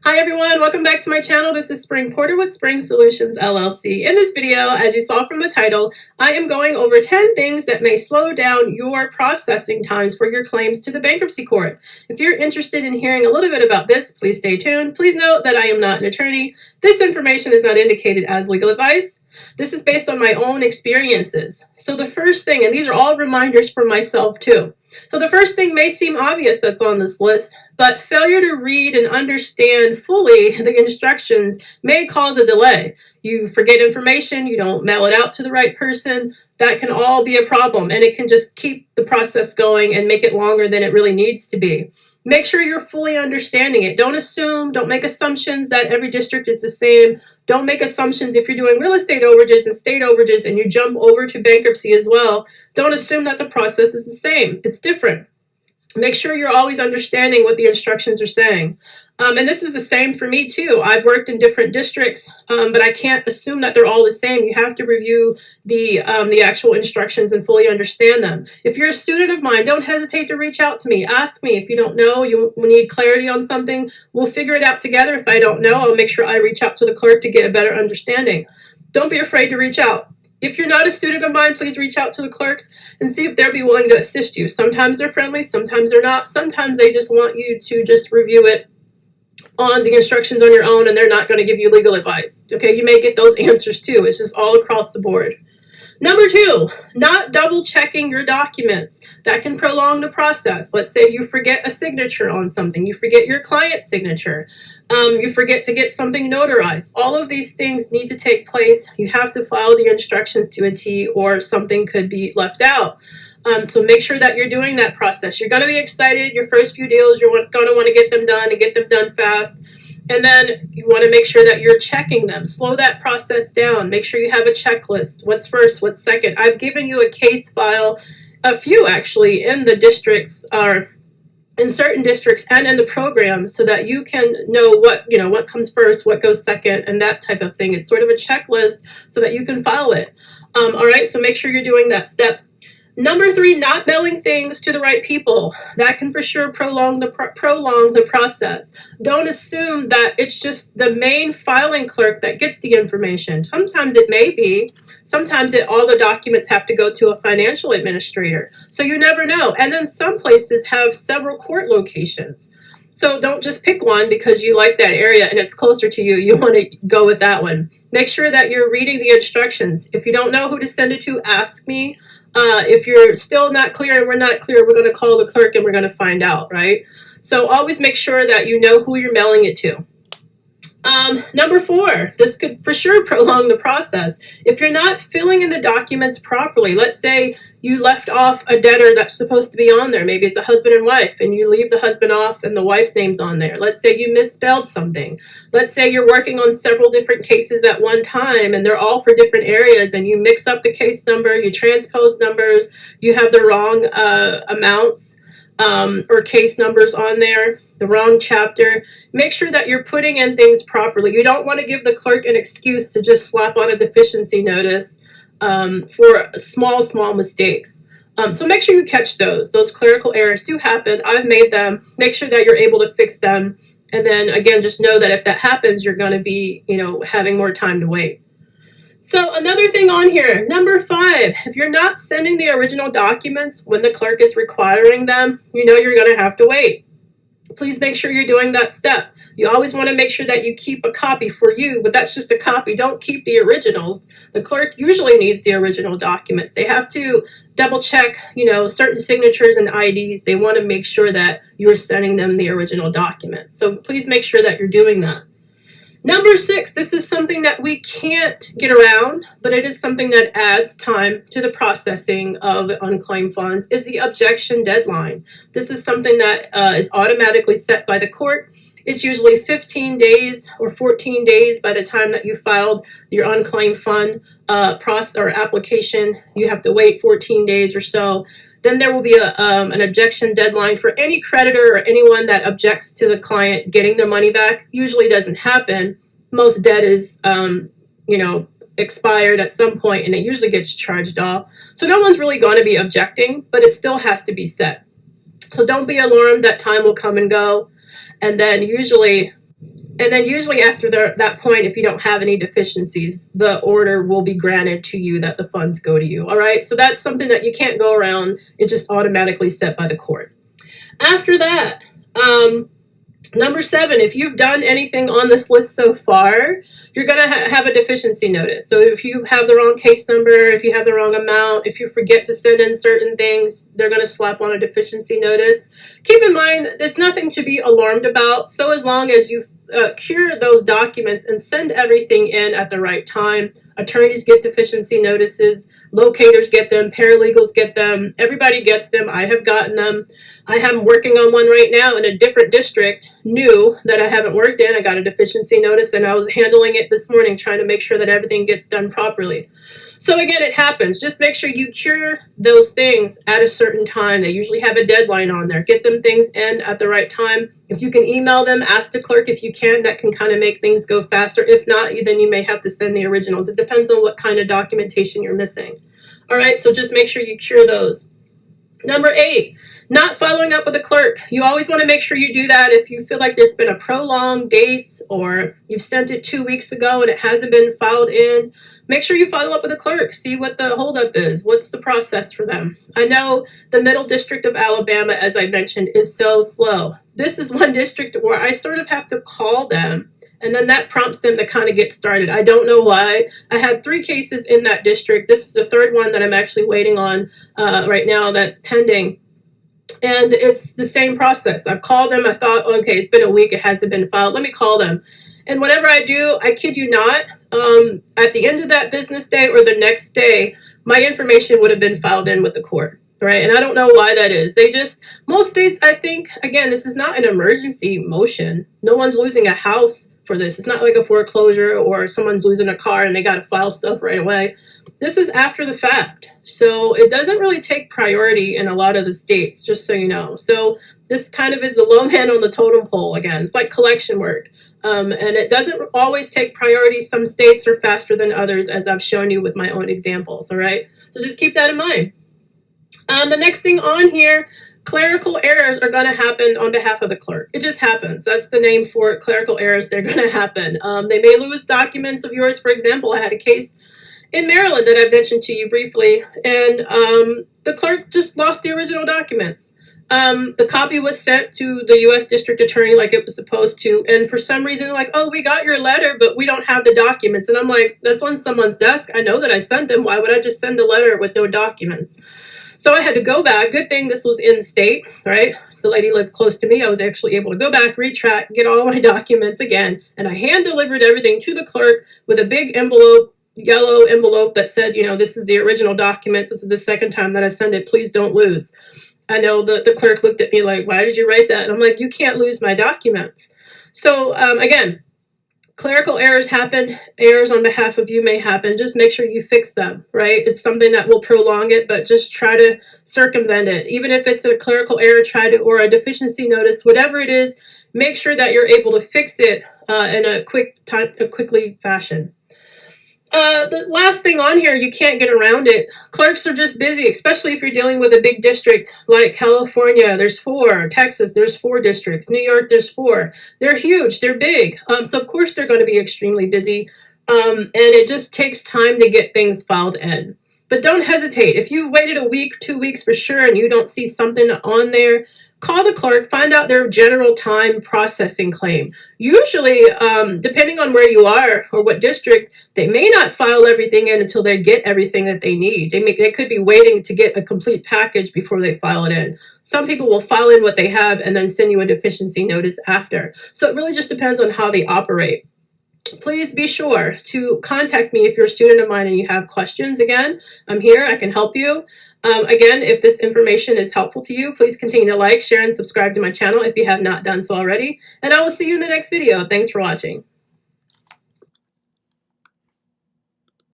Hi everyone, welcome back to my channel. This is Spring Porter with Spring Solutions LLC. In this video, as you saw from the title, I am going over 10 things that may slow down your processing times for your claims to the bankruptcy court. If you're interested in hearing a little bit about this, please stay tuned. Please note that I am not an attorney. This information is not indicated as legal advice. This is based on my own experiences. So the first thing, and these are all reminders for myself too. So the first thing may seem obvious that's on this list, but failure to read and understand fully the instructions may cause a delay. You forget information, you don't mail it out to the right person. That can all be a problem, and it can just keep the process going and make it longer than it really needs to be. Make sure you're fully understanding it. Don't assume, don't make assumptions that every district is the same. Don't make assumptions if you're doing real estate overages and state overages and you jump over to bankruptcy as well. Don't assume that the process is the same. It's different. Make sure you're always understanding what the instructions are saying. And this is the same for me too. I've worked in different districts, but I can't assume that they're all the same. You have to review the actual instructions and fully understand them. If you're a student of mine, don't hesitate to reach out to me. Ask me if you don't know, you need clarity on something. We'll figure it out together. If I don't know, I'll make sure I reach out to the clerk to get a better understanding. Don't be afraid to reach out. If you're not a student of mine, please reach out to the clerks and see if they'll be willing to assist you. Sometimes they're friendly, sometimes they're not. Sometimes they just want you to just review it on the instructions on your own, and they're not going to give you legal advice. Okay, you may get those answers too. It's just all across the board. Number two, not double checking your documents. That can prolong the process. Let's say you forget a signature on something. You forget your client's signature. You forget to get something notarized. All of these things need to take place. You have to follow the instructions to a T, or something could be left out. So make sure that you're doing that process. You're going to be excited. Your first few deals, you're going to want to get them done and get them done fast. And then you want to make sure that you're checking them. Slow that process down. Make sure you have a checklist. What's first? What's second? I've given you a case file, a few actually, in the districts, or in certain districts and in the program, so that you can know what comes first, what goes second, and that type of thing. It's sort of a checklist so that you can follow it. All right, so make sure you're doing that step. Number three, not mailing things to the right people. That can for sure prolong the process. Don't assume that it's just the main filing clerk that gets the information. Sometimes it may be. Sometimes all the documents have to go to a financial administrator. So you never know. And then some places have several court locations. So don't just pick one because you like that area and it's closer to you. You want to go with that one. Make sure that you're reading the instructions. If you don't know who to send it to, ask me. If you're still not clear and we're not clear, we're going to call the clerk and we're going to find out, right? So always make sure that you know who you're mailing it to. Number four, this could for sure prolong the process. If you're not filling in the documents properly, let's say you left off a debtor that's supposed to be on there. Maybe it's a husband and wife, and you leave the husband off and the wife's name's on there. Let's say you misspelled something. Let's say you're working on several different cases at one time, and they're all for different areas, and you mix up the case number, you transpose numbers, you have the wrong amounts or case numbers on there, the wrong chapter. Make sure that you're putting in things properly. You don't want to give the clerk an excuse to just slap on a deficiency notice for small mistakes. So make sure you catch those. Those clerical errors do happen. I've made them. Make sure that you're able to fix them. And then again, just know that if that happens, you're going to be, having more time to wait. So another thing on here, number five, if you're not sending the original documents when the clerk is requiring them, you're going to have to wait. Please make sure you're doing that step. You always want to make sure that you keep a copy for you, but that's just a copy. Don't keep the originals. The clerk usually needs the original documents. They have to double check, certain signatures and IDs. They want to make sure that you're sending them the original documents. So please make sure that you're doing that. Number six, this is something that we can't get around, but it is something that adds time to the processing of unclaimed funds, is the objection deadline. This is something that is automatically set by the court. It's usually 15 days or 14 days by the time that you filed your unclaimed fund process or application. You have to wait 14 days or so. Then there will be an objection deadline for any creditor or anyone that objects to the client getting their money back. Usually doesn't happen. Most debt is, expired at some point, and it usually gets charged off. So no one's really going to be objecting, but it still has to be set. So don't be alarmed that time will come and go. And then usually And then usually after that point, if you don't have any deficiencies, the order will be granted to you that the funds go to you. All right. So that's something that you can't go around. It's just automatically set by the court. After that, number 7, if you've done anything on this list so far, you're going to have a deficiency notice. So if you have the wrong case number, if you have the wrong amount, if you forget to send in certain things, they're going to slap on a deficiency notice. Keep in mind, there's nothing to be alarmed about. So as long as you cure those documents and send everything in at the right time, attorneys get deficiency notices, locators get them, paralegals get them, everybody gets them. I have gotten them. I am working on one right now in a different district, new, that I haven't worked in. I got a deficiency notice and I was handling it this morning, trying to make sure that everything gets done properly. So again, it happens. Just make sure you cure those things at a certain time. They usually have a deadline on there. Get them things in at the right time. If you can email them, ask the clerk if you can. That can kind of make things go faster. If not, then you may have to send the originals. It depends on what kind of documentation you're missing. All right, so just make sure you cure those. Number 8, not following up with the clerk. You always want to make sure you do that if you feel like there's been a prolonged date or you've sent it 2 weeks ago and it hasn't been filed in. Make sure you follow up with the clerk. See what the holdup is. What's the process for them? I know the Middle District of Alabama, as I mentioned, is so slow. This is one district where I sort of have to call them, and then that prompts them to kind of get started. I don't know why. I had 3 cases in that district. This is the 3rd one that I'm actually waiting on right now that's pending. And it's the same process. I've called them. I thought, okay, it's been a week. It hasn't been filed. Let me call them. And whatever I do, I kid you not, at the end of that business day or the next day, my information would have been filed in with the court. Right? And I don't know why that is. Most states, I think, again, this is not an emergency motion. No one's losing a house for this. It's not like a foreclosure or someone's losing a car and they got to file stuff right away. This is after the fact. So it doesn't really take priority in a lot of the states, just so you know. So this kind of is the low man on the totem pole again. It's like collection work. And it doesn't always take priority. Some states are faster than others, as I've shown you with my own examples. All right. So just keep that in mind. The next thing on here, clerical errors are going to happen on behalf of the clerk. It just happens. That's the name for it. Clerical errors, they're going to happen. They may lose documents of yours. For example, I had a case in Maryland that I've mentioned to you briefly, and the clerk just lost the original documents. The copy was sent to the U.S. District Attorney like it was supposed to, and for some reason, like, oh, we got your letter, but we don't have the documents. And I'm like, that's on someone's desk. I know that I sent them. Why would I just send a letter with no documents? So I had to go back. Good thing this was in state, right? The lady lived close to me. I was actually able to go back, retract, get all my documents again, and I hand-delivered everything to the clerk with a big envelope, yellow envelope that said, you know, this is the original documents. This is the 2nd time that I send it. Please don't lose. I know the clerk looked at me like, why did you write that? And I'm like, you can't lose my documents. So again, clerical errors happen. Errors on behalf of you may happen. Just make sure you fix them, right? It's something that will prolong it, but just try to circumvent it. Even if it's a clerical error, or a deficiency notice, whatever it is, make sure that you're able to fix it in a quickly fashion. The last thing on here, you can't get around it. Clerks are just busy, especially if you're dealing with a big district like California. There's 4. Texas, there's 4 districts. New York, there's 4. They're huge. They're big. So, of course, they're going to be extremely busy. And it just takes time to get things filed in. But don't hesitate. If you waited a week, 2 weeks for sure, and you don't see something on there, call the clerk, find out their general time processing claim. Usually, depending on where you are or what district, they may not file everything in until they get everything that they need. They could be waiting to get a complete package before they file it in. Some people will file in what they have and then send you a deficiency notice after. So it really just depends on how they operate. Please be sure to contact me if you're a student of mine and you have questions. Again, I'm here. I can help you. Again, if this information is helpful to you, please continue to like, share, and subscribe to my channel if you have not done so already. And I will see you in the next video. Thanks for watching.